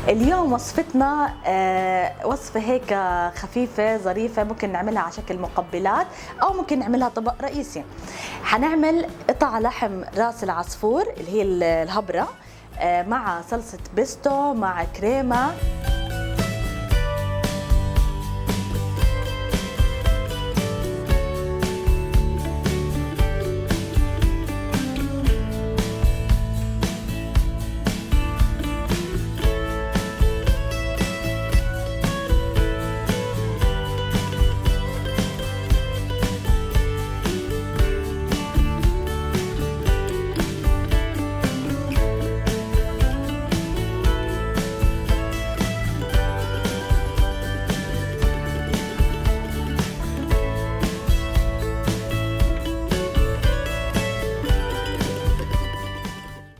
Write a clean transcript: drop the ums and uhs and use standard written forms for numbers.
اليوم وصفتنا وصفة هيك خفيفة ظريفة، ممكن نعملها على شكل مقبلات أو ممكن نعملها طبق رئيسي. حنعمل قطع لحم راس العصفور اللي هي الهبرة مع صلصة بيستو مع كريمة.